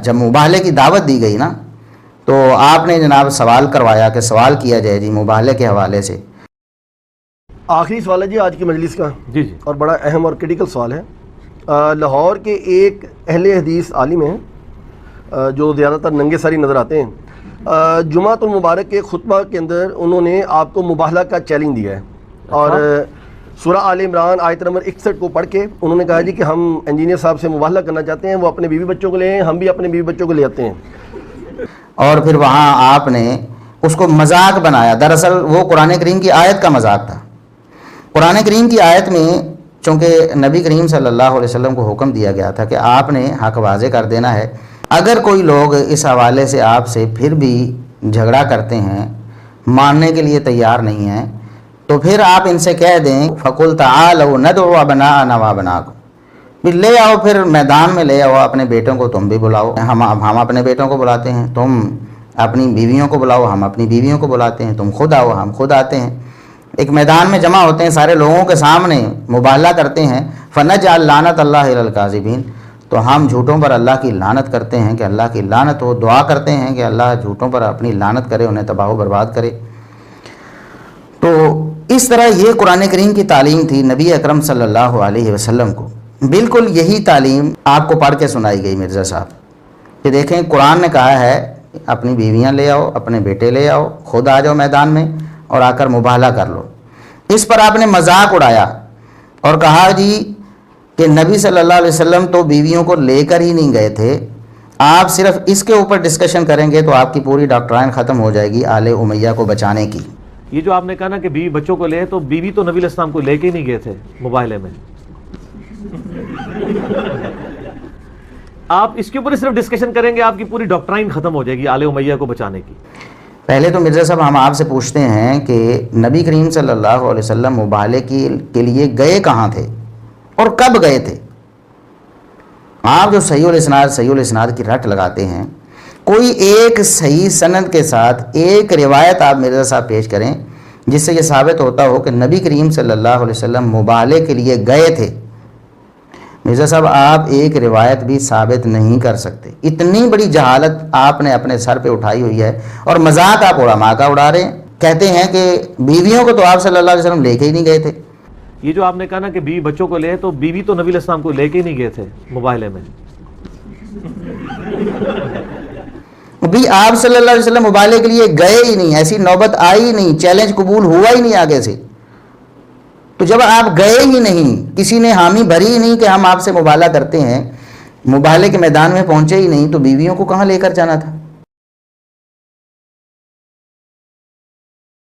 جب مباہلے کی دعوت دی گئی نا تو آپ نے جناب سوال کروایا کہ سوال کیا جائے جی مباہلے کے حوالے سے۔ آخری سوال ہے جی آج کی مجلس کا، جی جی، اور بڑا اہم اور کریٹیکل سوال ہے۔ لاہور کے ایک اہل حدیث عالم ہیں جو زیادہ تر ننگے ساری نظر آتے ہیں، جمعۃ المبارک کے خطبہ کے اندر انہوں نے آپ کو مباہلہ کا چیلنج دیا ہے، اور سورہ آل عمران آیت نمبر 61 کو پڑھ کے انہوں نے کہا جی کہ ہم انجینئر صاحب سے مباہلہ کرنا چاہتے ہیں، وہ اپنے بیوی بچوں کو لے آئیں، ہم بھی اپنے بیوی بچوں کو لے آتے ہیں۔ اور پھر وہاں آپ نے اس کو مذاق بنایا، دراصل وہ قرآن کریم کی آیت کا مذاق تھا۔ قرآن کریم کی آیت میں چونکہ نبی کریم صلی اللہ علیہ وسلم کو حکم دیا گیا تھا کہ آپ نے حق واضح کر دینا ہے، اگر کوئی لوگ اس حوالے سے آپ سے پھر بھی جھگڑا کرتے ہیں، ماننے کے لیے تیار نہیں ہیں، تو پھر آپ ان سے کہہ دیں فَقُلْ تَعَالَوْا نَدْعُ أَبْنَاءَنَا وَأَبْنَاءَكُمْ، پھر لے آؤ، پھر میدان میں لے آؤ اپنے بیٹوں کو، تم بھی بلاؤ، ہم اپنے بیٹوں کو بلاتے ہیں، تم اپنی بیویوں کو بلاؤ، ہم اپنی بیویوں کو بلاتے ہیں، تم خود آؤ، ہم خود آتے ہیں، ایک میدان میں جمع ہوتے ہیں، سارے لوگوں کے سامنے مباہلہ کرتے ہیں۔ فَنَجْعَلْ لَعْنَتَ اللَّهِ عَلَى الْكَاذِبِينَ، تو ہم جھوٹوں پر اللہ کی لعنت کرتے ہیں کہ اللہ کی لعنت ہو، دعا کرتے ہیں کہ اللہ جھوٹوں پر اپنی لعنت کرے، انہیں تباہ و برباد کرے۔ تو اس طرح یہ قرآن کریم کی تعلیم تھی نبی اکرم صلی اللہ علیہ وسلم کو۔ بالکل یہی تعلیم آپ کو پڑھ کے سنائی گئی مرزا صاحب کہ دیکھیں قرآن نے کہا ہے اپنی بیویاں لے آؤ، اپنے بیٹے لے آؤ، خود آ جاؤ میدان میں اور آ کر مباہلہ کر لو۔ اس پر آپ نے مذاق اڑایا اور کہا جی کہ نبی صلی اللہ علیہ وسلم تو بیویوں کو لے کر ہی نہیں گئے تھے، آپ صرف اس کے اوپر ڈسکشن کریں گے تو آپ کی پوری ڈاکٹرائن ختم ہو جائے گی آل امیہ کو بچانے کی۔ یہ جو آپ نے کہا نا کہ بیوی بچوں کو لے، تو بیوی تو نبی علیہ السلام کو لے کے ہی نہیں گئے تھے مباہلے میں، آپ اس کے اوپر صرف ڈسکشن کریں گے آپ کی پوری ڈاکٹرائن ختم ہو جائے گی آل امیہ کو بچانے کی۔ پہلے تو مرزا صاحب ہم آپ سے پوچھتے ہیں کہ نبی کریم صلی اللہ علیہ وسلم مباہلے کے لیے گئے کہاں تھے اور کب گئے تھے؟ آپ جو صحیح الاسناد کی رٹ لگاتے ہیں، کوئی ایک صحیح سند کے ساتھ ایک روایت آپ مرزا صاحب پیش کریں جس سے یہ ثابت ہوتا ہو کہ نبی کریم صلی اللہ علیہ وسلم مباہلے کے لیے گئے تھے۔ مرزا صاحب آپ ایک روایت بھی ثابت نہیں کر سکتے، اتنی بڑی جہالت آپ نے اپنے سر پہ اٹھائی ہوئی ہے، اور مذاق آپ علماء کا اڑا رہے ہیں، کہتے ہیں کہ بیویوں کو تو آپ صلی اللہ علیہ وسلم لے کے ہی نہیں گئے تھے۔ یہ جو آپ نے کہا نا کہ بیوی بچوں کو لے، تو بیوی تو نبی علیہ السلام کو لے کے ہی نہیں گئے تھے مباہلے میں۔ بھی آپ صلی اللہ علیہ وسلم مباہلے کے لیے گئے ہی نہیں، ایسی نوبت آئی نہیں، چیلنج قبول ہوا ہی نہیں آگے سے۔ تو جب آپ گئے ہی نہیں، کسی نے حامی بھری ہی نہیں کہ ہم آپ سے مباہلہ کرتے ہیں، مباہلے کے میدان میں پہنچے ہی نہیں، تو بیویوں کو کہاں لے کر جانا تھا؟